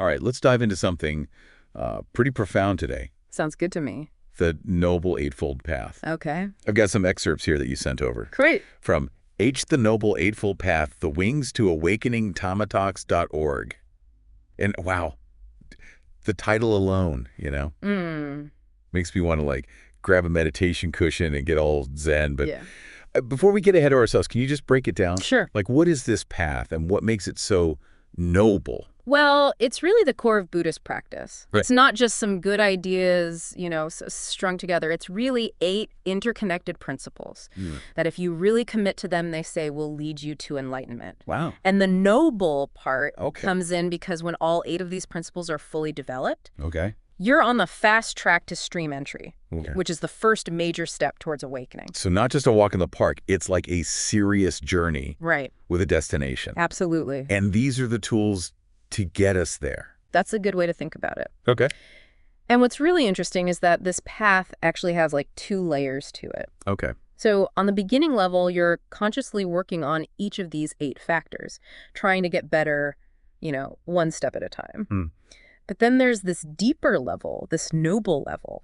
All right, let's dive into something pretty profound today. Sounds good to me. The Noble Eightfold Path. Okay. I've got some excerpts here that you sent over. Great. From H. The Noble Eightfold Path, The Wings to Awakening, ThammaTalks.org. And wow, the title alone, makes me want to grab a meditation cushion and get all zen. But before we get ahead of ourselves, can you just break it down? Sure. What is this path and what makes it so noble? Well, it's really the core of Buddhist practice. Right. It's not just some good ideas, strung together. It's really 8 interconnected principles that if you really commit to them, they say will lead you to enlightenment. Wow. And the noble part comes in because when all 8 of these principles are fully developed, you're on the fast track to stream entry, which is the first major step towards awakening. So not just a walk in the park, it's like a serious journey with a destination. Absolutely. And these are the tools to get us there. That's a good way to think about it. Okay. And what's really interesting is that this path actually has 2 layers to it. Okay. So on the beginning level, you're consciously working on each of these 8 factors, trying to get better, one step at a time. But then there's this deeper level, this noble level,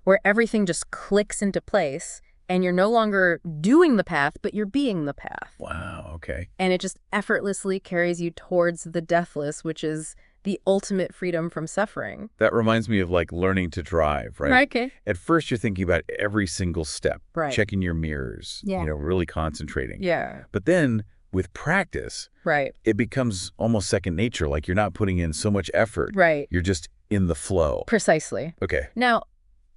where everything just clicks into place and you're no longer doing the path, but you're being the path. Wow, okay. And it just effortlessly carries you towards the deathless, which is the ultimate freedom from suffering. That reminds me of learning to drive, right? Right, okay. At first you're thinking about every single step, checking your mirrors, Yeah. Really concentrating. Yeah. But then with practice, it becomes almost second nature. You're not putting in so much effort. Right. You're just in the flow. Precisely. Okay. Now,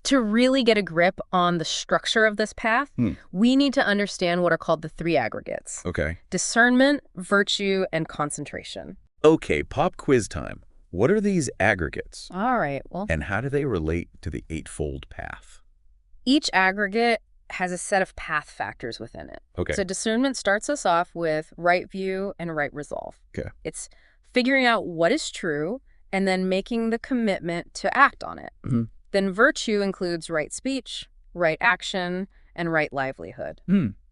to really get a grip on the structure of this path, we need to understand what are called the 3 aggregates. Okay. Discernment, virtue, and concentration. Okay, pop quiz time. What are these aggregates? All right, well. And how do they relate to the Eightfold Path? Each aggregate has a set of path factors within it. Okay. So discernment starts us off with right view and right resolve. Okay. It's figuring out what is true and then making the commitment to act on it. Then virtue includes right speech, right action, and right livelihood.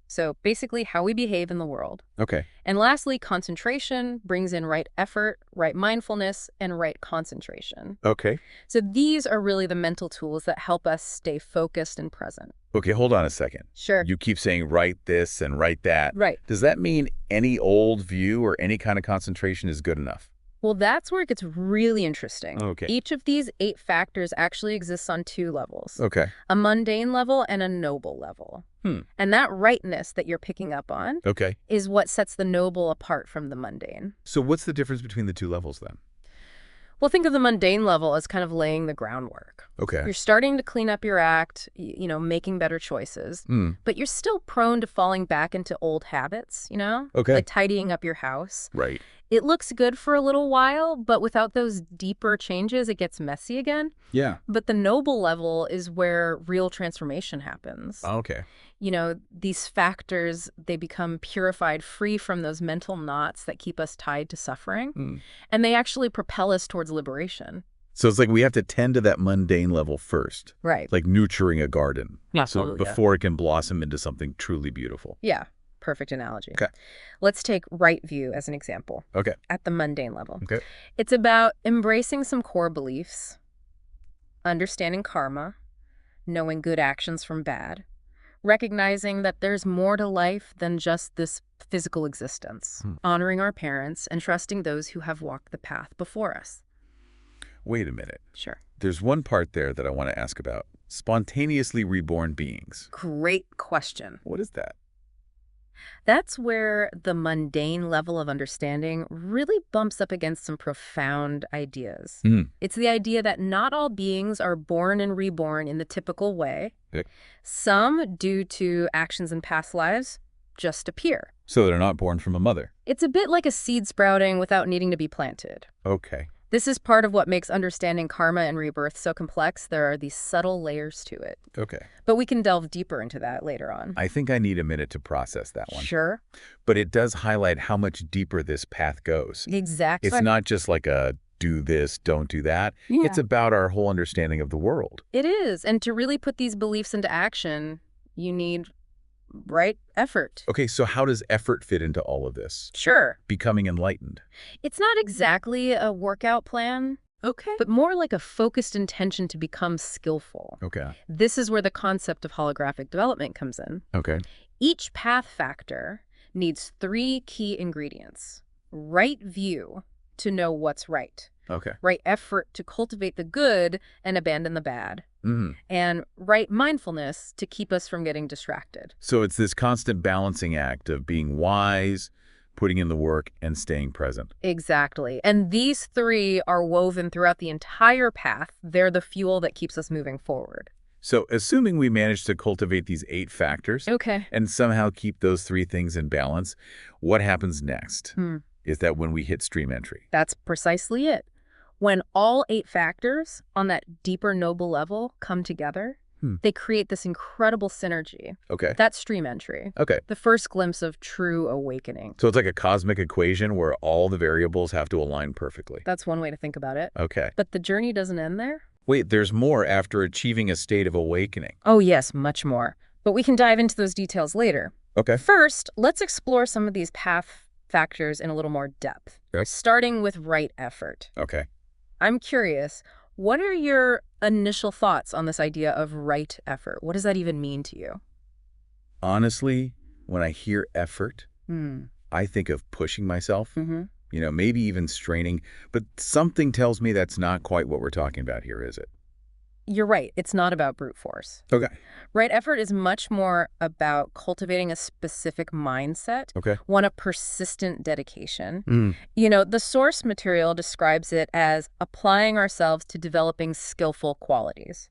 So basically how we behave in the world. Okay. And lastly, concentration brings in right effort, right mindfulness, and right concentration. Okay. So these are really the mental tools that help us stay focused and present. Okay, hold on a second. Sure. You keep saying write this and write that. Right. Does that mean any old view or any kind of concentration is good enough? Well, that's where it gets really interesting. Okay. Each of these 8 factors actually exists on 2 levels. Okay. A mundane level and a noble level. And that rightness that you're picking up on is what sets the noble apart from the mundane. So what's the difference between the 2 levels then? Well, think of the mundane level as kind of laying the groundwork. Okay. You're starting to clean up your act, making better choices, but you're still prone to falling back into old habits, like tidying up your house. Right. It looks good for a little while, but without those deeper changes, it gets messy again. Yeah. But the noble level is where real transformation happens. Okay. These factors, they become purified, free from those mental knots that keep us tied to suffering. And they actually propel us towards liberation. So it's we have to tend to that mundane level first. Right. Like nurturing a garden. Absolutely, before it can blossom into something truly beautiful. Yeah. Perfect analogy. Okay. Let's take right view as an example. Okay. At the mundane level. Okay. It's about embracing some core beliefs, understanding karma, knowing good actions from bad, recognizing that there's more to life than just this physical existence, honoring our parents, and trusting those who have walked the path before us. Wait a minute. Sure. There's one part there that I want to ask about. Spontaneously reborn beings. Great question. What is that? That's where the mundane level of understanding really bumps up against some profound ideas. It's the idea that not all beings are born and reborn in the typical way. Some, due to actions in past lives, just appear. So they're not born from a mother. It's a bit like a seed sprouting without needing to be planted. Okay. This is part of what makes understanding karma and rebirth so complex. There are these subtle layers to it. Okay. But we can delve deeper into that later on. I think I need a minute to process that one. Sure. But it does highlight how much deeper this path goes. Exactly. It's not just like a do this, don't do that. Yeah. It's about our whole understanding of the world. It is. And to really put these beliefs into action, you need right effort. Okay, so how does effort fit into all of this? Sure. Becoming enlightened. It's not exactly a workout plan. Okay. But more like a focused intention to become skillful. Okay. This is where the concept of holographic development comes in. Okay. Each path factor needs 3 key ingredients. Right view to know what's right. Okay. Right effort to cultivate the good and abandon the bad. And right mindfulness to keep us from getting distracted. So it's this constant balancing act of being wise, putting in the work, and staying present. Exactly. And these 3 are woven throughout the entire path. They're the fuel that keeps us moving forward. So assuming we manage to cultivate these 8 factors and somehow keep those 3 things in balance, what happens next? Is that when we hit stream entry? That's precisely it. When all 8 factors on that deeper noble level come together, they create this incredible synergy. Okay. That's stream entry. Okay. The first glimpse of true awakening. So it's like a cosmic equation where all the variables have to align perfectly. That's one way to think about it. Okay. But the journey doesn't end there. Wait, there's more after achieving a state of awakening. Oh yes, much more. But we can dive into those details later. Okay. First, let's explore some of these path factors in a little more depth, starting with right effort. Okay. I'm curious, what are your initial thoughts on this idea of right effort? What does that even mean to you? Honestly, when I hear effort, I think of pushing myself, maybe even straining, but something tells me that's not quite what we're talking about here, is it? You're right. It's not about brute force. Okay. Right effort is much more about cultivating a specific mindset, one of persistent dedication. The source material describes it as applying ourselves to developing skillful qualities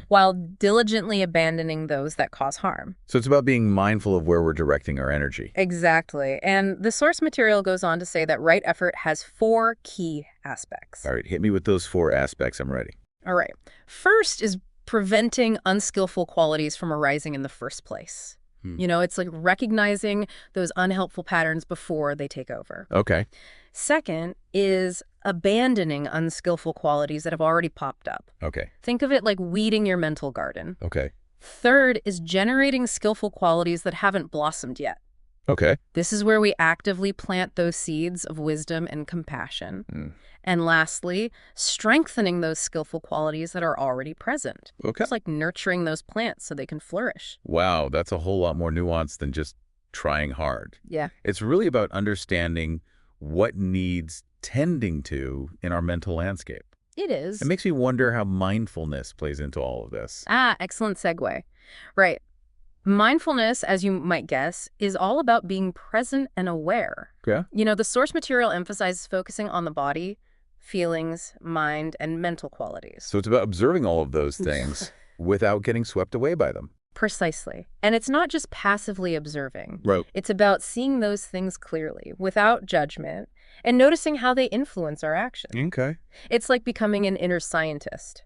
while diligently abandoning those that cause harm. So it's about being mindful of where we're directing our energy. Exactly. And the source material goes on to say that right effort has 4 key aspects. All right, hit me with those 4 aspects. I'm ready. All right. First is preventing unskillful qualities from arising in the first place. It's like recognizing those unhelpful patterns before they take over. Okay. Second is abandoning unskillful qualities that have already popped up. Okay. Think of it like weeding your mental garden. Okay. Third is generating skillful qualities that haven't blossomed yet. Okay. This is where we actively plant those seeds of wisdom and compassion. And lastly, strengthening those skillful qualities that are already present. Okay. It's like nurturing those plants so they can flourish. Wow, that's a whole lot more nuanced than just trying hard. Yeah. It's really about understanding what needs tending to in our mental landscape. It is. It makes me wonder how mindfulness plays into all of this. Excellent segue. Right. Mindfulness, as you might guess, is all about being present and aware. Yeah. The source material emphasizes focusing on the body, feelings, mind, and mental qualities. So it's about observing all of those things without getting swept away by them. Precisely. And it's not just passively observing. Right. It's about seeing those things clearly, without judgment, and noticing how they influence our actions. Okay. It's like becoming an inner scientist,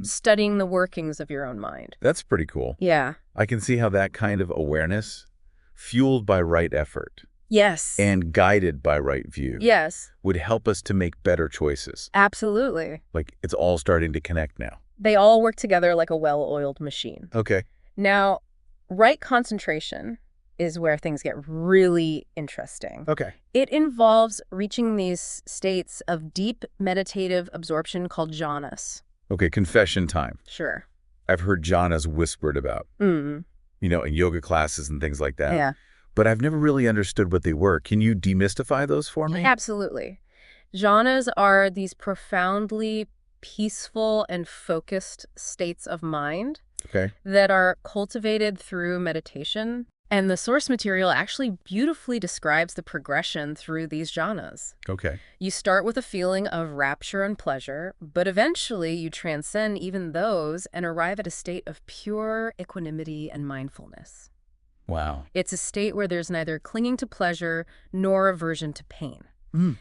studying the workings of your own mind. That's pretty cool. Yeah. I can see how that kind of awareness, fueled by right effort, yes, and guided by right view, yes, would help us to make better choices. Absolutely. Like it's all starting to connect now. They all work together like a well-oiled machine. Okay. Now, right concentration is where things get really interesting. Okay. It involves reaching these states of deep meditative absorption called jhanas. Okay, confession time. Sure. I've heard jhanas whispered about, in yoga classes and things like that. Yeah. But I've never really understood what they were. Can you demystify those for me? Absolutely. Jhanas are these profoundly peaceful and focused states of mind that are cultivated through meditation. And the source material actually beautifully describes the progression through these jhanas. Okay. You start with a feeling of rapture and pleasure, but eventually you transcend even those and arrive at a state of pure equanimity and mindfulness. Wow. It's a state where there's neither clinging to pleasure nor aversion to pain.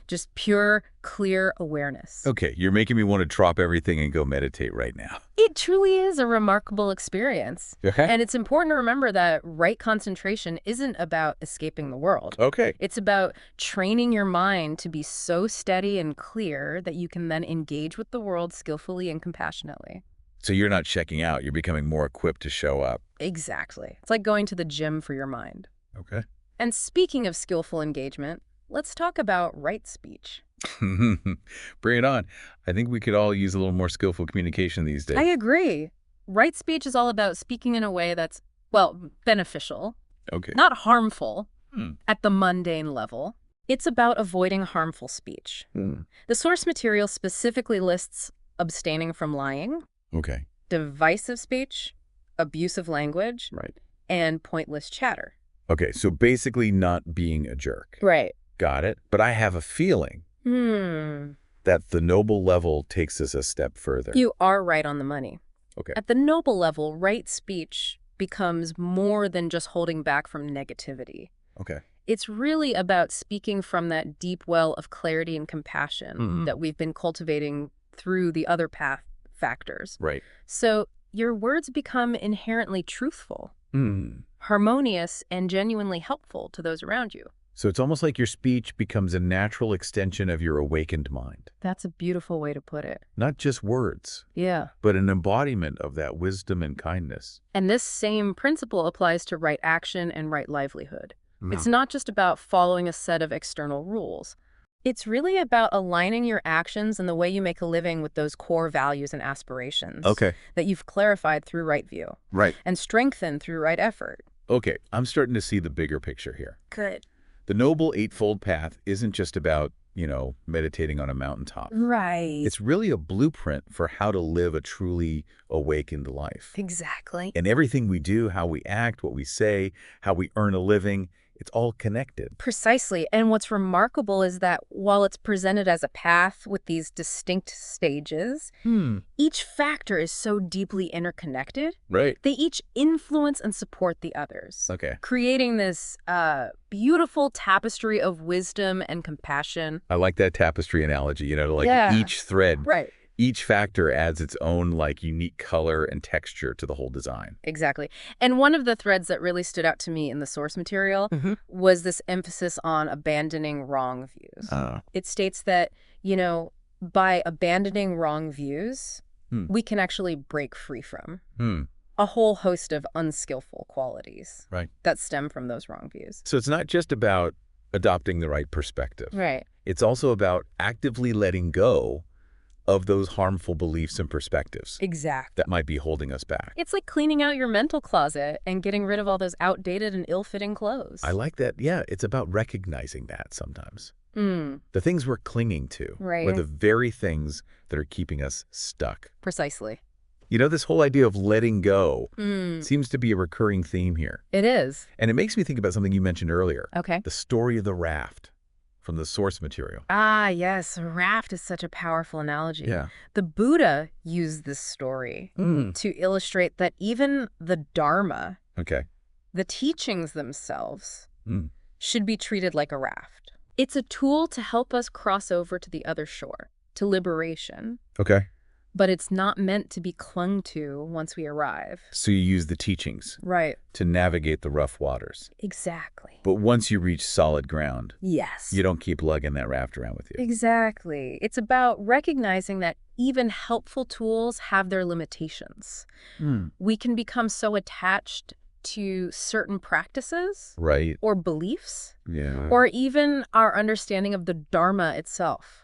Just pure, clear awareness. Okay, you're making me want to drop everything and go meditate right now. It truly is a remarkable experience. Okay. And it's important to remember that right concentration isn't about escaping the world. Okay. It's about training your mind to be so steady and clear that you can then engage with the world skillfully and compassionately. So you're not checking out. You're becoming more equipped to show up. Exactly. It's like going to the gym for your mind. Okay. And speaking of skillful engagement, let's talk about right speech. Bring it on. I think we could all use a little more skillful communication these days. I agree. Right speech is all about speaking in a way that's, well, beneficial, Okay. not harmful at the mundane level. It's about avoiding harmful speech. The source material specifically lists abstaining from lying, Okay. divisive speech, abusive language, Right. and pointless chatter. Okay, so basically not being a jerk. Right. Got it. But I have a feeling that the noble level takes us a step further. You are right on the money. Okay. At the noble level, right speech becomes more than just holding back from negativity. Okay. It's really about speaking from that deep well of clarity and compassion that we've been cultivating through the other path factors. Right. So your words become inherently truthful, harmonious, and genuinely helpful to those around you. So it's almost like your speech becomes a natural extension of your awakened mind. That's a beautiful way to put it. Not just words, Yeah. but an embodiment of that wisdom and kindness. And this same principle applies to right action and right livelihood. It's not just about following a set of external rules. It's really about aligning your actions and the way you make a living with those core values and aspirations that you've clarified through right view Right. and strengthened through right effort. Okay, I'm starting to see the bigger picture here. Good. The Noble Eightfold Path isn't just about, meditating on a mountaintop. Right. It's really a blueprint for how to live a truly awakened life. Exactly. And everything we do, how we act, what we say, how we earn a living, it's all connected. Precisely. And what's remarkable is that while it's presented as a path with these distinct stages, each factor is so deeply interconnected. Right. They each influence and support the others. Okay. Creating this beautiful tapestry of wisdom and compassion. I like that tapestry analogy, each thread. Right. Each factor adds its own, unique color and texture to the whole design. Exactly. And one of the threads that really stood out to me in the source material was this emphasis on abandoning wrong views. It states that, by abandoning wrong views, we can actually break free from a whole host of unskillful qualities that stem from those wrong views. So it's not just about adopting the right perspective. Right. It's also about actively letting go of those harmful beliefs and perspectives. Exactly. That might be holding us back. It's like cleaning out your mental closet and getting rid of all those outdated and ill-fitting clothes. I like that. Yeah, it's about recognizing that sometimes. The things we're clinging to are the very things that are keeping us stuck. Precisely. This whole idea of letting go seems to be a recurring theme here. It is. And it makes me think about something you mentioned earlier. Okay. The story of the raft from the source material. Ah, yes. A raft is such a powerful analogy. Yeah. The Buddha used this story to illustrate that even the Dharma, the teachings themselves, should be treated like a raft. It's a tool to help us cross over to the other shore, to liberation. Okay. But it's not meant to be clung to once we arrive. So you use the teachings to navigate the rough waters. Exactly. But once you reach solid ground, yes, you don't keep lugging that raft around with you. Exactly. It's about recognizing that even helpful tools have their limitations. We can become so attached to certain practices or beliefs or even our understanding of the Dharma itself.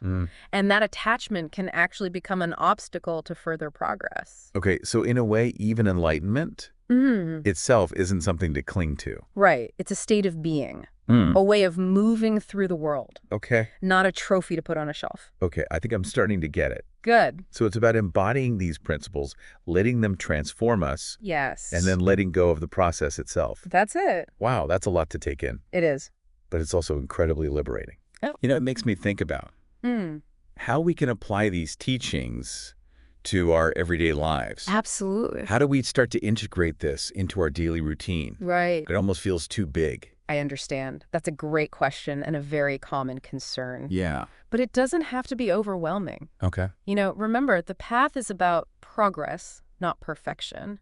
And that attachment can actually become an obstacle to further progress. Okay, so in a way, even enlightenment itself isn't something to cling to. Right. It's a state of being, a way of moving through the world. Okay. Not a trophy to put on a shelf. Okay, I think I'm starting to get it. Good. So it's about embodying these principles, letting them transform us. Yes. And then letting go of the process itself. That's it. Wow, that's a lot to take in. It is. But it's also incredibly liberating. Oh. It makes me think about how we can apply these teachings to our everyday lives. Absolutely. How do we start to integrate this into our daily routine? Right. It almost feels too big. I understand. That's a great question and a very common concern. Yeah. But it doesn't have to be overwhelming. Okay. Remember, the path is about progress, not perfection.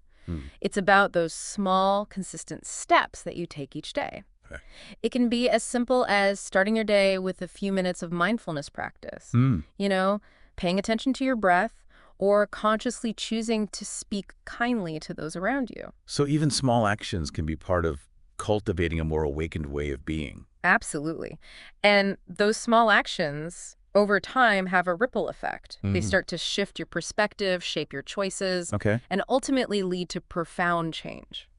It's about those small, consistent steps that you take each day. Okay. It can be as simple as starting your day with a few minutes of mindfulness practice. Paying attention to your breath, or consciously choosing to speak kindly to those around you. So even small actions can be part of cultivating a more awakened way of being. Absolutely. And those small actions over time have a ripple effect. They start to shift your perspective, shape your choices, and ultimately lead to profound change.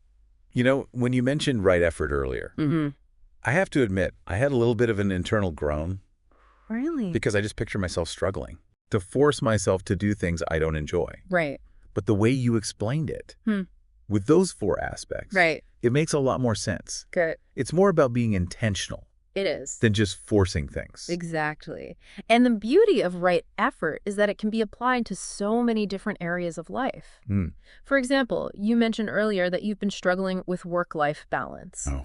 You know, when you mentioned right effort earlier, I have to admit, I had a little bit of an internal groan. Really? Because I just picture myself struggling to force myself to do things I don't enjoy. Right. But the way you explained it, with those 4 aspects, it makes a lot more sense. Good. It's more about being intentional. It is. Than just forcing things. Exactly. And the beauty of right effort is that it can be applied to so many different areas of life. For example, you mentioned earlier that you've been struggling with work-life balance. Oh,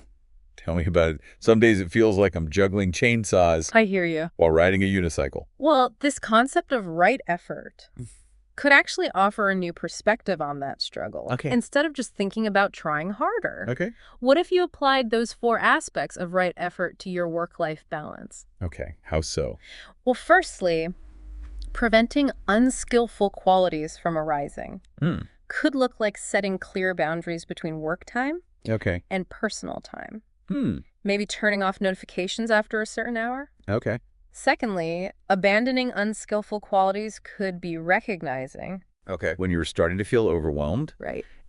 tell me about it. Some days it feels like I'm juggling chainsaws. I hear you. While riding a unicycle. Well, this concept of right effort could actually offer a new perspective on that struggle. Instead of just thinking about trying harder. What if you applied those 4 aspects of right effort to your work-life balance? How so? Well, firstly, preventing unskillful qualities from arising could look like setting clear boundaries between work time and personal time. Maybe turning off notifications after a certain hour. Secondly, abandoning unskillful qualities could be recognizing. When you're starting to feel overwhelmed.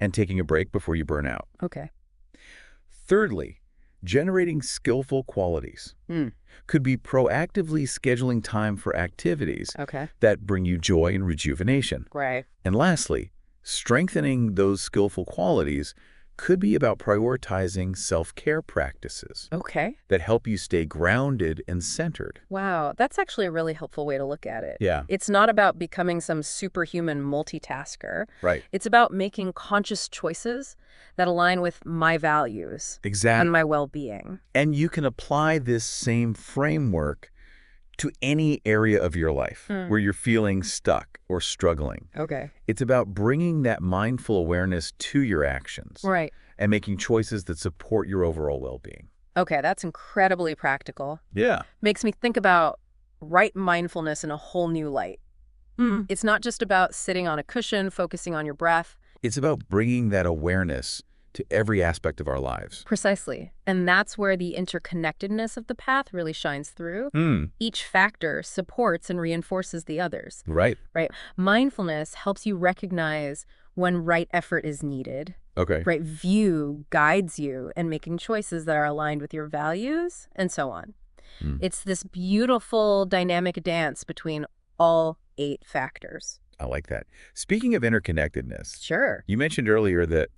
And taking a break before you burn out. Thirdly, generating skillful qualities. Could be proactively scheduling time for activities that bring you joy and rejuvenation. And lastly, strengthening those skillful qualities could be about prioritizing self-care practices that help you stay grounded and centered. Wow, that's actually a really helpful way to look at it. Yeah. It's not about becoming some superhuman multitasker. It's about making conscious choices that align with my values and my well-being. And you can apply this same framework to any area of your life where you're feeling stuck or struggling. It's about bringing that mindful awareness to your actions. And making choices that support your overall well-being. That's incredibly practical. Yeah. Makes me think about right mindfulness in a whole new light. It's not just about sitting on a cushion, focusing on your breath. It's about bringing that awareness to every aspect of our lives. Precisely. And that's where the interconnectedness of the path really shines through. Each factor supports and reinforces the others. Right. Mindfulness helps you recognize when right effort is needed. Right view guides you in making choices that are aligned with your values and so on. It's this beautiful dynamic dance between all 8 factors. I like that. Speaking of interconnectedness. Sure. You mentioned earlier that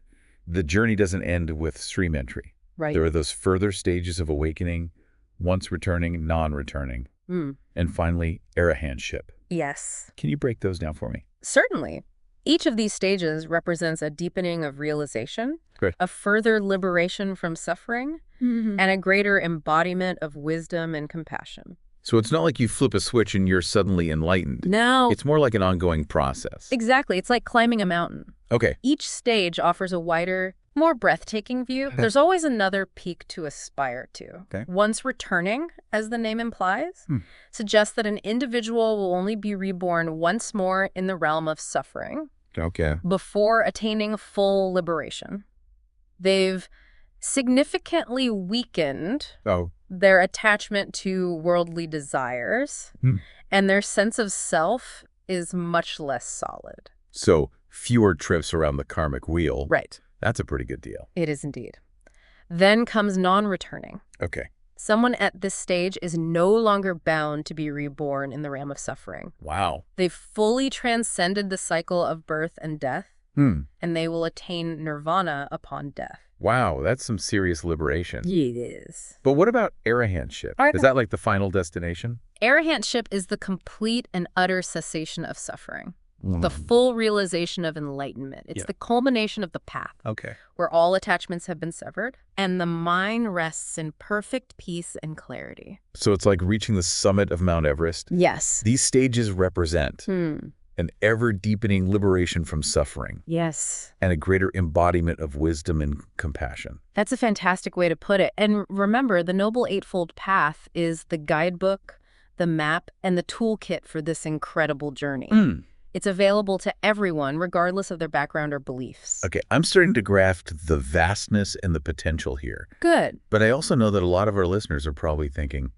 the journey doesn't end with stream entry. There are those further stages of awakening, once returning, non-returning, and finally, arahantship. Yes. Can you break those down for me? Certainly. Each of these stages represents a deepening of realization, a further liberation from suffering, and a greater embodiment of wisdom and compassion. So it's not like you flip a switch and you're suddenly enlightened. No. It's more like an ongoing process. Exactly. It's like climbing a mountain. Each stage offers a wider, more breathtaking view. There's always another peak to aspire to. Once returning, as the name implies, suggests that an individual will only be reborn once more in the realm of suffering before attaining full liberation. They've significantly weakened their attachment to worldly desires, and their sense of self is much less solid. So fewer trips around the karmic wheel. That's a pretty good deal. It is indeed. Then comes non-returning. Someone at this stage is no longer bound to be reborn in the realm of suffering. Wow. They've fully transcended the cycle of birth and death, and they will attain nirvana upon death. Wow, that's some serious liberation. It is. But what about arahantship? Is that like the final destination? Arahantship is the complete and utter cessation of suffering. The full realization of enlightenment. It's the culmination of the path. Where all attachments have been severed, and the mind rests in perfect peace and clarity. So it's like reaching the summit of Mount Everest? Yes. These stages represent an ever-deepening liberation from suffering. Yes. And a greater embodiment of wisdom and compassion. That's a fantastic way to put it. And remember, the Noble Eightfold Path is the guidebook, the map, and the toolkit for this incredible journey. It's available to everyone, regardless of their background or beliefs. Okay, I'm starting to grasp the vastness and the potential here. Good. But I also know that a lot of our listeners are probably thinking,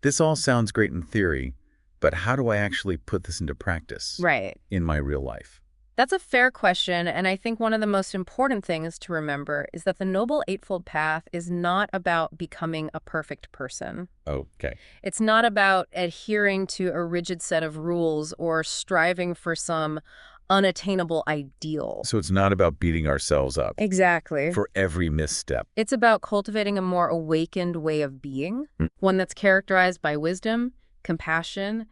this all sounds great in theory, but how do I actually put this into practice in my real life? That's a fair question, and I think one of the most important things to remember is that the Noble Eightfold Path is not about becoming a perfect person. Okay. It's not about adhering to a rigid set of rules or striving for some unattainable ideal. So it's not about beating ourselves up. Exactly. For every misstep. It's about cultivating a more awakened way of being, one that's characterized by wisdom, compassion,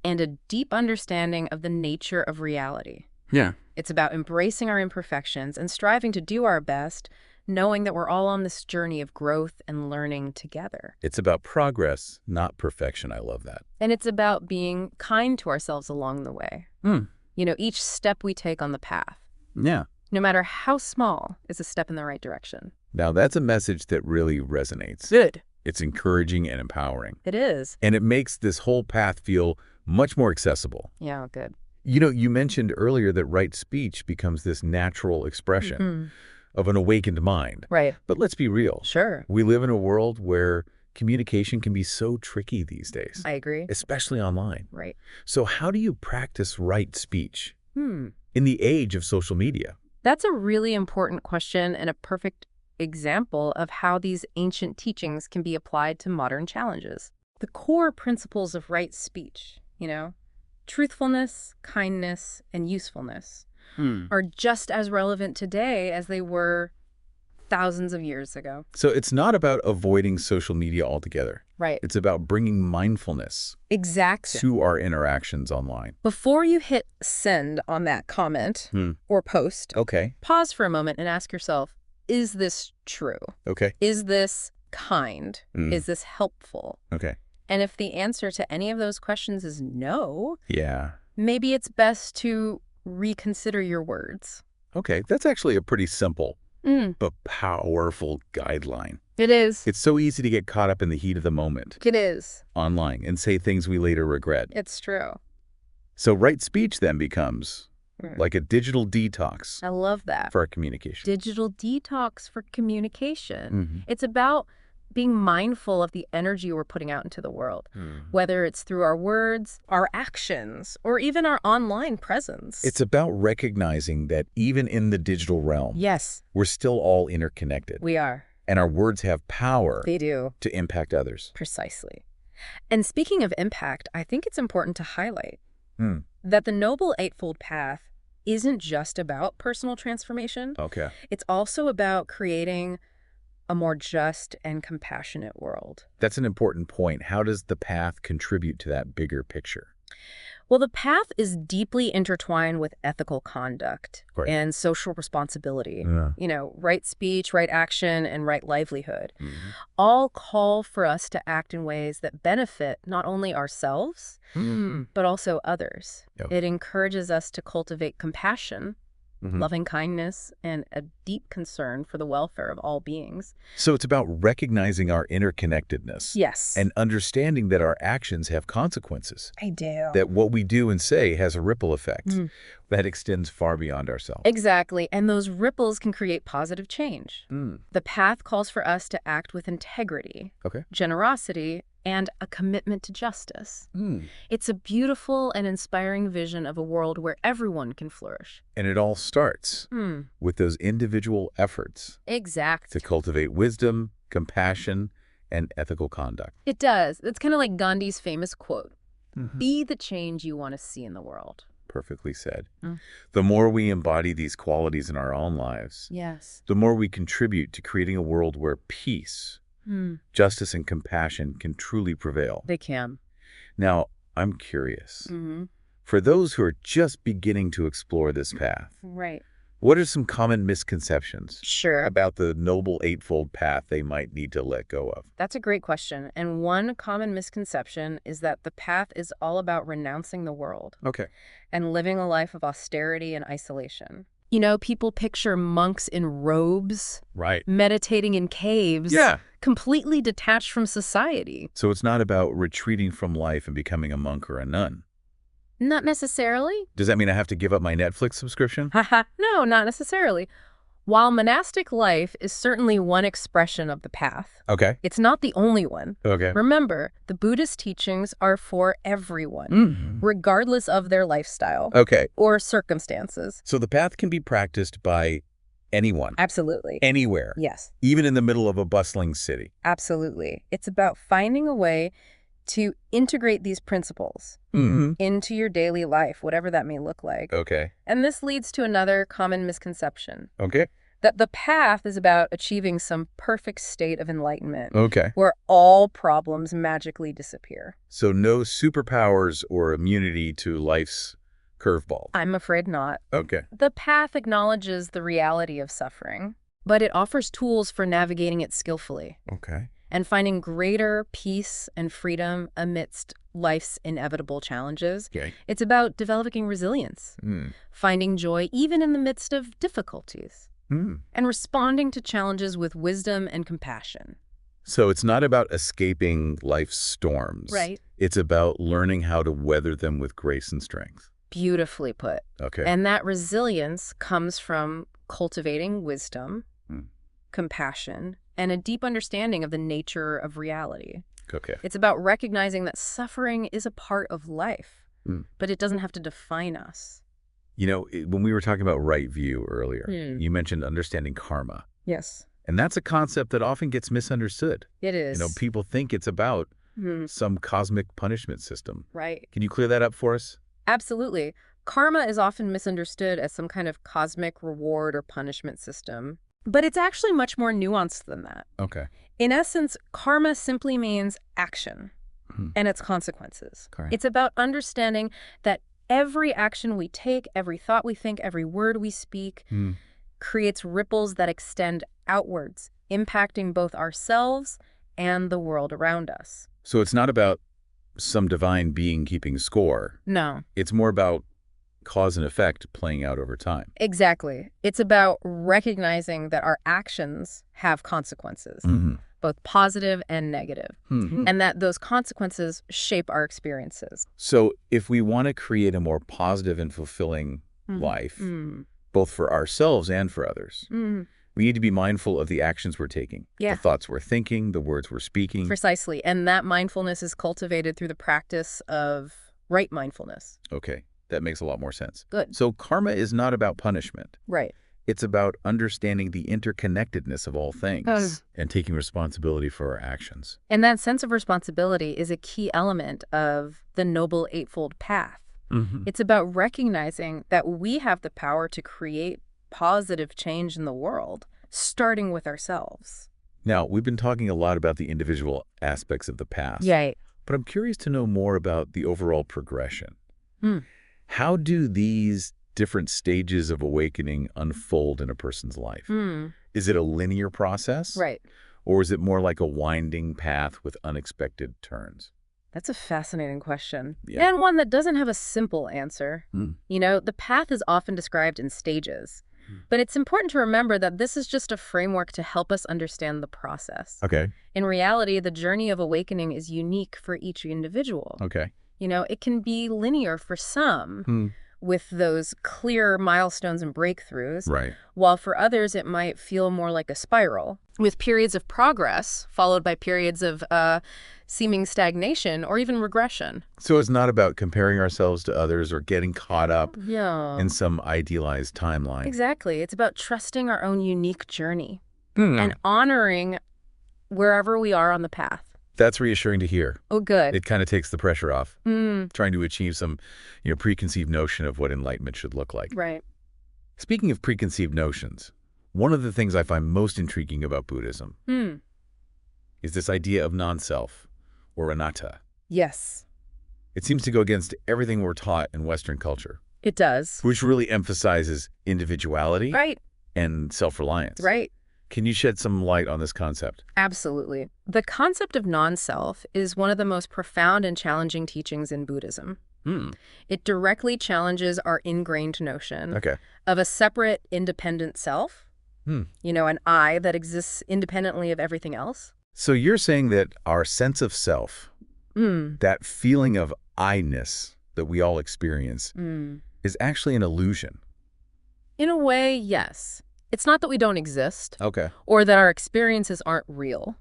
and a deep understanding of the nature of reality. Yeah. It's about embracing our imperfections and striving to do our best, knowing that we're all on this journey of growth and learning together. It's about progress, not perfection. I love that. And it's about being kind to ourselves along the way. You know, each step we take on the path, Yeah. no matter how small, is a step in the right direction. Now, that's a message that really resonates. Good. It's encouraging and empowering. It is. And it makes this whole path feel much more accessible. Yeah, good. You know, you mentioned earlier that right speech becomes this natural expression of an awakened mind. Right. But let's be real. Sure. We live in a world where communication can be so tricky these days. I agree. Especially online. Right. So how do you practice right speech in the age of social media? That's a really important question and a perfect example of how these ancient teachings can be applied to modern challenges. The core principles of right speech, you know, truthfulness, kindness, and usefulness are just as relevant today as they were thousands of years ago. So it's not about avoiding social media altogether. Right. It's about bringing mindfulness to our interactions online. Before you hit send on that comment or post, pause for a moment and ask yourself, is this true? Okay. Is this kind? Is this helpful? Okay. And if the answer to any of those questions is no, yeah, maybe it's best to reconsider your words. Okay, that's actually a pretty simple but powerful guideline. It is. It's so easy to get caught up in the heat of the moment. It is. Online and say things we later regret. It's true. So right speech then becomes like a digital detox. I love that. For our communication. Digital detox for communication. It's about being mindful of the energy we're putting out into the world, whether it's through our words, our actions, or even our online presence. It's about recognizing that even in the digital realm, we're still all interconnected. We are. And our words have power. They do. To impact others. Precisely. And speaking of impact, I think it's important to highlight that the Noble Eightfold Path isn't just about personal transformation. Okay. It's also about creating a more just and compassionate world. That's an important point. How does the path contribute to that bigger picture? Well, the path is deeply intertwined with ethical conduct and social responsibility. You know, right speech, right action, and right livelihood all call for us to act in ways that benefit not only ourselves, but also others. It encourages us to cultivate compassion, loving kindness, and a deep concern for the welfare of all beings. So it's about recognizing our interconnectedness. Yes. And understanding that our actions have consequences. I do. That what we do and say has a ripple effect that extends far beyond ourselves. Exactly. And those ripples can create positive change. The path calls for us to act with integrity, generosity, and a commitment to justice. It's a beautiful and inspiring vision of a world where everyone can flourish. And it all starts with those individual efforts to cultivate wisdom, compassion, and ethical conduct. It does. It's kind of like Gandhi's famous quote, be the change you want to see in the world. Perfectly said. The more we embody these qualities in our own lives, the more we contribute to creating a world where peace, justice and compassion can truly prevail. They can. Now, I'm curious. For those who are just beginning to explore this path, what are some common misconceptions about the Noble Eightfold Path they might need to let go of? That's a great question. And one common misconception is that the path is all about renouncing the world and living a life of austerity and isolation. You know, people picture monks in robes, meditating in caves, completely detached from society. So it's not about retreating from life and becoming a monk or a nun. Not necessarily. Does that mean I have to give up my Netflix subscription? Haha, no, not necessarily. While monastic life is certainly one expression of the path, Okay. it's not the only one. Okay. Remember, the Buddhist teachings are for everyone, regardless of their lifestyle Okay. or circumstances. So the path can be practiced by anyone. Absolutely. Anywhere. Yes, Even in the middle of a bustling city. absolutely. It's about finding a way to integrate these principles into your daily life, whatever that may look like. Okay. And this leads to another common misconception, Okay. that the path is about achieving some perfect state of enlightenment Okay. where all problems magically disappear. So no superpowers or immunity to life's curveball. I'm afraid not. Okay. The path acknowledges the reality of suffering, but it offers tools for navigating it skillfully Okay. and finding greater peace and freedom amidst life's inevitable challenges. Okay. It's about developing resilience, finding joy even in the midst of difficulties, and responding to challenges with wisdom and compassion. So it's not about escaping life's storms. Right. It's about learning how to weather them with grace and strength. Beautifully put. Okay. And that resilience comes from cultivating wisdom, compassion, and a deep understanding of the nature of reality. Okay. It's about recognizing that suffering is a part of life, but it doesn't have to define us. You know, when we were talking about right view earlier, you mentioned understanding karma. Yes, And that's a concept that often gets misunderstood. it is. You know, people think it's about some cosmic punishment system. Right. Can you clear that up for us? Absolutely. Karma is often misunderstood as some kind of cosmic reward or punishment system, but it's actually much more nuanced than that. Okay. In essence, karma simply means action and its consequences. Correct. It's about understanding that every action we take, every thought we think, every word we speak creates ripples that extend outwards, impacting both ourselves and the world around us. So it's not about some divine being keeping score. No. It's more about cause and effect playing out over time. Exactly. It's about recognizing that our actions have consequences, both positive and negative, and that those consequences shape our experiences. So if we want to create a more positive and fulfilling life, both for ourselves and for others, we need to be mindful of the actions we're taking, Yeah. the thoughts we're thinking, the words we're speaking. Precisely. And that mindfulness is cultivated through the practice of right mindfulness. Okay, that makes a lot more sense. Good. So karma is not about punishment. Right. It's about understanding the interconnectedness of all things and taking responsibility for our actions. And that sense of responsibility is a key element of the Noble Eightfold Path. It's about recognizing that we have the power to create positive change in the world, starting with ourselves. Now, we've been talking a lot about the individual aspects of the past, Right. but I'm curious to know more about the overall progression. How do these different stages of awakening unfold in a person's life? Is it a linear process? Right. Or is it more like a winding path with unexpected turns? That's a fascinating question. Yeah. And one that doesn't have a simple answer. You know, the path is often described in stages. But it's important to remember that this is just a framework to help us understand the process. Okay. In reality, the journey of awakening is unique for each individual. Okay. You know, it can be linear for some, with those clear milestones and breakthroughs, Right. while for others it might feel more like a spiral, with periods of progress followed by periods of seeming stagnation or even regression. So it's not about comparing ourselves to others or getting caught up Yeah. in some idealized timeline. Exactly. It's about trusting our own unique journey and honoring wherever we are on the path. That's reassuring to hear. Oh, good. It kind of takes the pressure off, trying to achieve some, preconceived notion of what enlightenment should look like. Right. Speaking of preconceived notions, one of the things I find most intriguing about Buddhism is this idea of non-self, or anatta. Yes, It seems to go against everything we're taught in Western culture, it does. which really emphasizes individuality Right. and self-reliance. Right. Can you shed some light on this concept? Absolutely. The concept of non-self is one of the most profound and challenging teachings in Buddhism. It directly challenges our ingrained notion Okay. of a separate, independent self, an I that exists independently of everything else. So you're saying that our sense of self, that feeling of I-ness, that we all experience is actually an illusion. In a way, yes. It's not that we don't exist. Okay. Or that our experiences aren't real,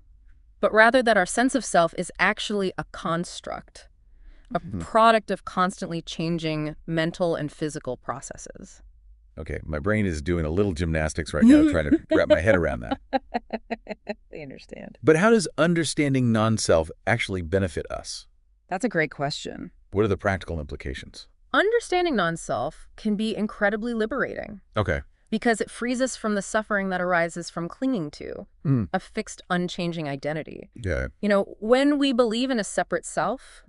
but rather that our sense of self is actually a construct, a product of constantly changing mental and physical processes. Okay, my brain is doing a little gymnastics right now trying to wrap my head around that. I understand. But how does understanding non-self actually benefit us? That's a great question. What are the practical implications? Understanding non-self can be incredibly liberating. Okay. Because it frees us from the suffering that arises from clinging to a fixed, unchanging identity. Yeah. You know, when we believe in a separate self,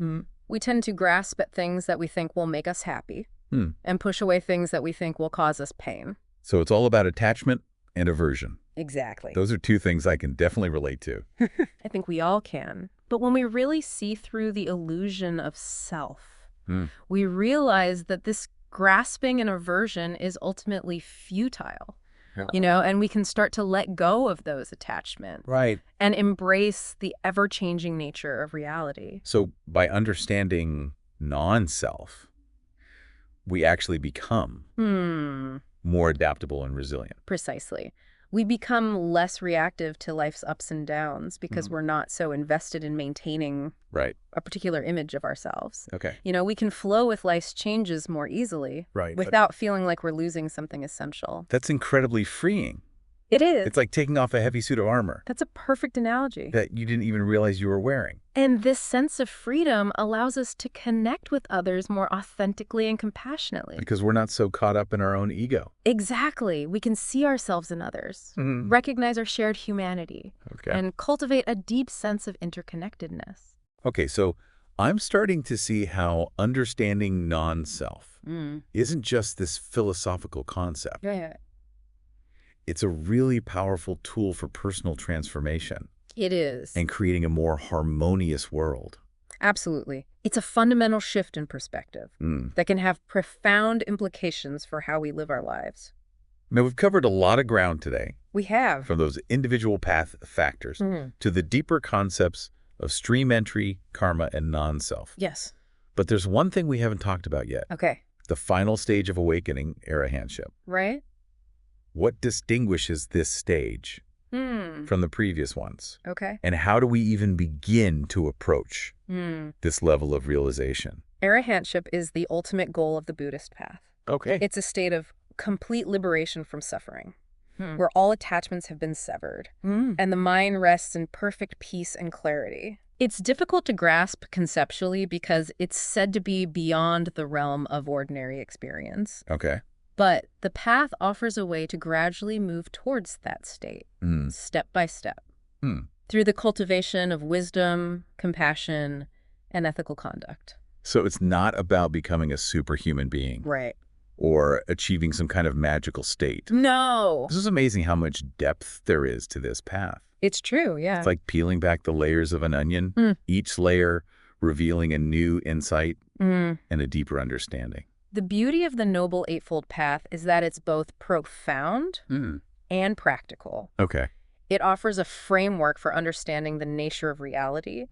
we tend to grasp at things that we think will make us happy and push away things that we think will cause us pain. So it's all about attachment and aversion. Exactly. Those are two things I can definitely relate to. I think we all can. But when we really see through the illusion of self, we realize that this grasping and aversion is ultimately futile, you know, and we can start to let go of those attachments. Right. And embrace the ever-changing nature of reality. So by understanding non-self, we actually become more adaptable and resilient. Precisely. We become less reactive to life's ups and downs because we're not so invested in maintaining a particular image of ourselves. Okay. You know, we can flow with life's changes more easily without feeling like we're losing something essential. That's incredibly freeing. It is. It's like taking off a heavy suit of armor. That's a perfect analogy. That you didn't even realize you were wearing. And this sense of freedom allows us to connect with others more authentically and compassionately. Because we're not so caught up in our own ego. Exactly. We can see ourselves in others, recognize our shared humanity, and cultivate a deep sense of interconnectedness. Okay, so I'm starting to see how understanding non-self isn't just this philosophical concept. Yeah. It's a really powerful tool for personal transformation. It is. And creating a more harmonious world. Absolutely. It's a fundamental shift in perspective that can have profound implications for how we live our lives. Now, we've covered a lot of ground today. We have. From those individual path factors to the deeper concepts of stream entry, karma, and non-self. Yes. But there's one thing we haven't talked about yet. Okay. The final stage of awakening, arahantship. Right. What distinguishes this stage from the previous ones? Okay. And how do we even begin to approach this level of realization? Arahantship is the ultimate goal of the Buddhist path. Okay. It's a state of complete liberation from suffering, where all attachments have been severed, and the mind rests in perfect peace and clarity. It's difficult to grasp conceptually because it's said to be beyond the realm of ordinary experience. Okay. But the path offers a way to gradually move towards that state, step by step, through the cultivation of wisdom, compassion, and ethical conduct. So it's not about becoming a superhuman being. Right. Or achieving some kind of magical state. No. This is amazing how much depth there is to this path. It's true, yeah. It's like peeling back the layers of an onion, each layer revealing a new insight and a deeper understanding. The beauty of the Noble Eightfold Path is that it's both profound and practical. Okay. It offers a framework for understanding the nature of reality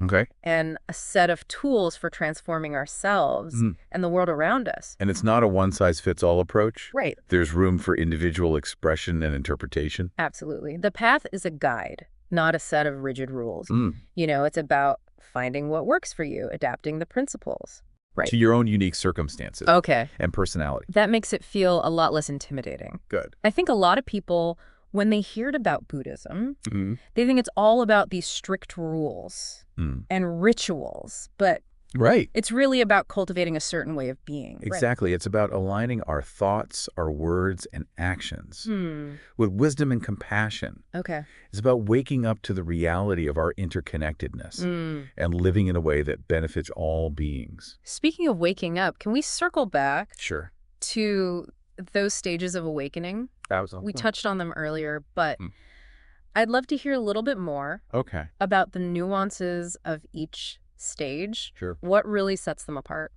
and a set of tools for transforming ourselves and the world around us. And it's not a one-size-fits-all approach? Right. There's room for individual expression and interpretation? Absolutely. The path is a guide, not a set of rigid rules. You know, it's about finding what works for you, adapting the principles. Right. To your own unique circumstances. Okay. And personality. That makes it feel a lot less intimidating. Good. I think a lot of people, when they heard about Buddhism, they think it's all about these strict rules and rituals, but it's really about cultivating a certain way of being. Exactly. Right. It's about aligning our thoughts, our words, and actions with wisdom and compassion. Okay. It's about waking up to the reality of our interconnectedness and living in a way that benefits all beings. Speaking of waking up, can we circle back to those stages of awakening? Absolutely. We touched on them earlier, but I'd love to hear a little bit more about the nuances of each stage. Sure. What really sets them apart?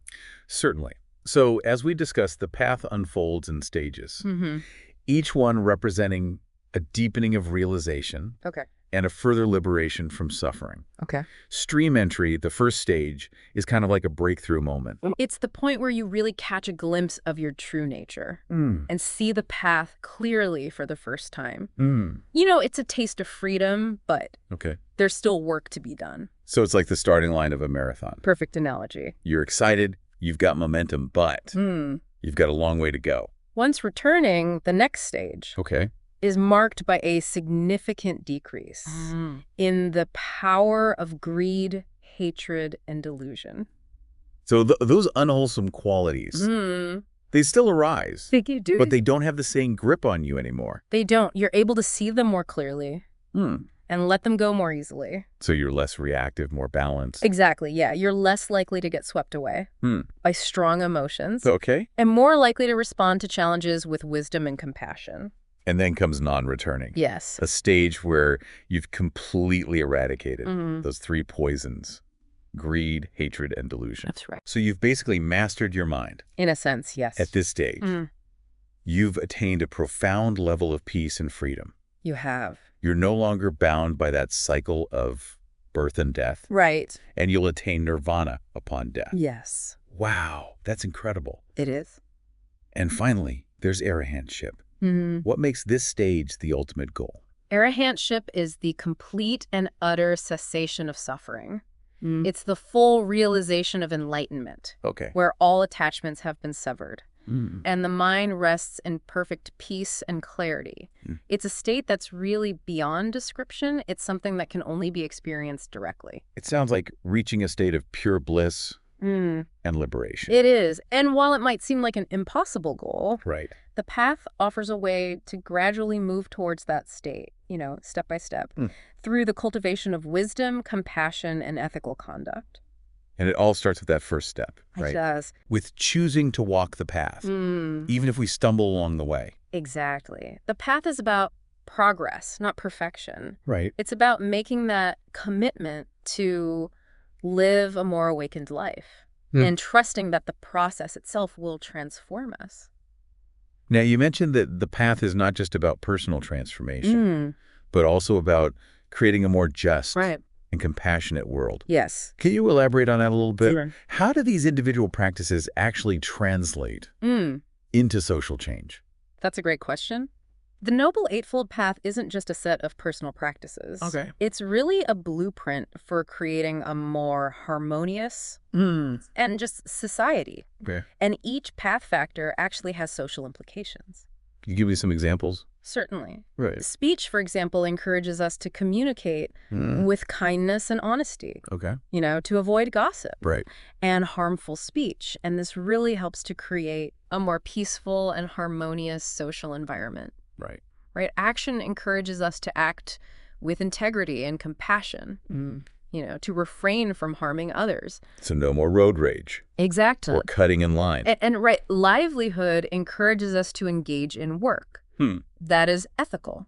Certainly. So as we discussed, the path unfolds in stages, each one representing a deepening of realization and a further liberation from suffering. Okay. Stream entry, the first stage, is kind of like a breakthrough moment. It's the point where you really catch a glimpse of your true nature and see the path clearly for the first time. You know, it's a taste of freedom, but there's still work to be done. So it's like the starting line of a marathon. Perfect analogy. You're excited, you've got momentum, but you've got a long way to go. Once returning, the next stage is marked by a significant decrease in the power of greed, hatred, and delusion. So those unwholesome qualities, they still arise, but they don't have the same grip on you anymore. They don't. You're able to see them more clearly and let them go more easily. So you're less reactive, more balanced. Exactly, yeah. You're less likely to get swept away by strong emotions and more likely to respond to challenges with wisdom and compassion. And then comes non-returning. Yes. A stage where you've completely eradicated those three poisons: greed, hatred, and delusion. That's right. So you've basically mastered your mind. In a sense, yes. At this stage, you've attained a profound level of peace and freedom. You have. You're no longer bound by that cycle of birth and death. Right. And you'll attain nirvana upon death. Yes. Wow, that's incredible. It is. And finally, there's arahantship. What makes this stage the ultimate goal? Arahantship is the complete and utter cessation of suffering. It's the full realization of enlightenment, where all attachments have been severed, and the mind rests in perfect peace and clarity. It's a state that's really beyond description. It's something that can only be experienced directly. It sounds like reaching a state of pure bliss and liberation. It is. And while it might seem like an impossible goal, the path offers a way to gradually move towards that state, you know, step by step, through the cultivation of wisdom, compassion, and ethical conduct. And it all starts with that first step, right? It does. With choosing to walk the path, even if we stumble along the way. Exactly. The path is about progress, not perfection. Right. It's about making that commitment to live a more awakened life and trusting that the process itself will transform us. Now, you mentioned that the path is not just about personal transformation, but also about creating a more just and compassionate world. Yes. Can you elaborate on that a little bit? Sure. How do these individual practices actually translate into social change? That's a great question. The Noble Eightfold Path isn't just a set of personal practices. It's really a blueprint for creating a more harmonious and just society. And each path factor actually has social implications. Can you give me some examples? Certainly. Speech, for example, encourages us to communicate with kindness and honesty. You know, to avoid gossip and harmful speech. And this really helps to create a more peaceful and harmonious social environment. Right. Action encourages us to act with integrity and compassion, you know, to refrain from harming others. So no more road rage. Exactly. Or cutting in line. And livelihood encourages us to engage in work that is ethical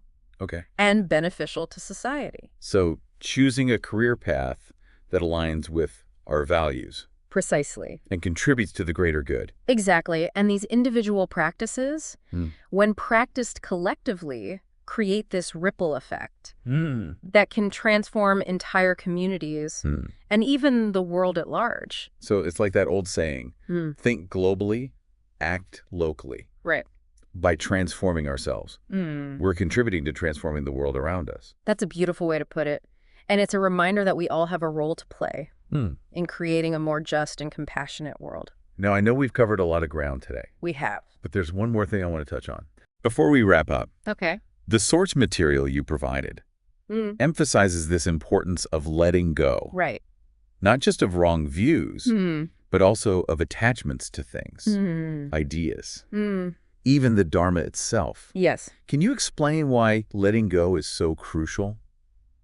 and beneficial to society. So choosing a career path that aligns with our values. Precisely. And contributes to the greater good. Exactly. And these individual practices, when practiced collectively, create this ripple effect that can transform entire communities and even the world at large. So it's like that old saying, think globally, act locally. Right. By transforming ourselves. We're contributing to transforming the world around us. That's a beautiful way to put it. And it's a reminder that we all have a role to play in creating a more just and compassionate world. Now, I know we've covered a lot of ground today. We have. But there's one more thing I want to touch on. Before we wrap up, the source material you provided emphasizes this importance of letting go. Right. Not just of wrong views, but also of attachments to things, ideas, even the Dharma itself. Yes. Can you explain why letting go is so crucial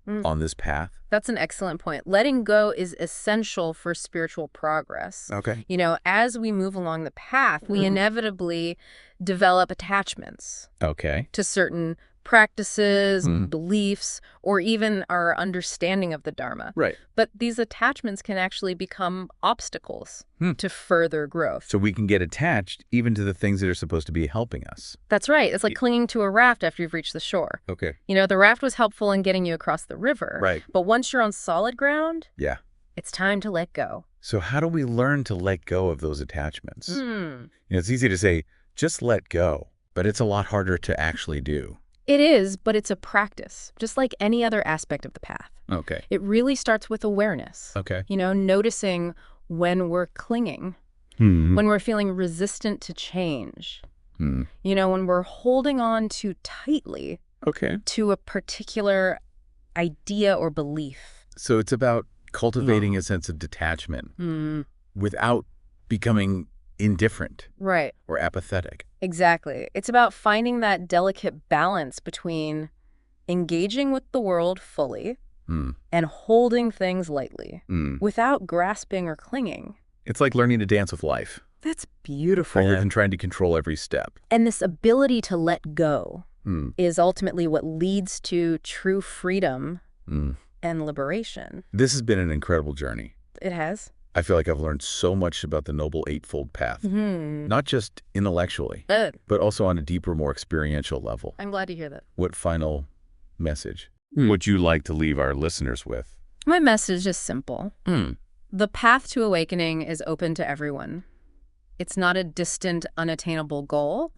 on this path? That's an excellent point. Letting go is essential for spiritual progress. You know, as we move along the path, we inevitably develop attachments to certain practices, beliefs, or even our understanding of the Dharma. Right. But these attachments can actually become obstacles to further growth. So we can get attached even to the things that are supposed to be helping us. That's right. It's like clinging to a raft after you've reached the shore. Okay. You know, the raft was helpful in getting you across the river. Right. But once you're on solid ground, Yeah. it's time to let go. So how do we learn to let go of those attachments? It's easy to say, just let go, but it's a lot harder to actually do. It is, but it's a practice, just like any other aspect of the path. Okay. It really starts with awareness. Okay. You know, noticing when we're clinging, when we're feeling resistant to change, you know, when we're holding on too tightly to a particular idea or belief. So it's about cultivating a sense of detachment without becoming indifferent or apathetic. Exactly. It's about finding that delicate balance between engaging with the world fully and holding things lightly without grasping or clinging. It's like learning to dance with life. That's beautiful. Rather than trying to control every step. And this ability to let go is ultimately what leads to true freedom and liberation. This has been an incredible journey. It has. I feel like I've learned so much about the Noble Eightfold Path, not just intellectually, but also on a deeper, more experiential level. I'm glad to hear that. What final message would you like to leave our listeners with? My message is simple. The path to awakening is open to everyone. It's not a distant, unattainable goal,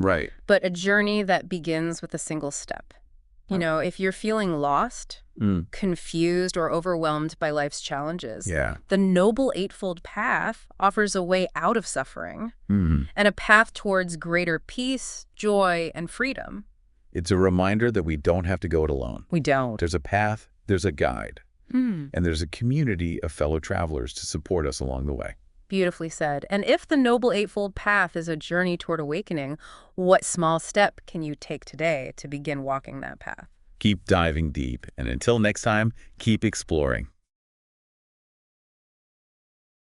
but a journey that begins with a single step. You know, if you're feeling lost, confused, or overwhelmed by life's challenges, the Noble Eightfold Path offers a way out of suffering and a path towards greater peace, joy, and freedom. It's a reminder that we don't have to go it alone. We don't. There's a path, there's a guide, and there's a community of fellow travelers to support us along the way. Beautifully said. And if the Noble Eightfold Path is a journey toward awakening, what small step can you take today to begin walking that path? Keep diving deep, and until next time, keep exploring.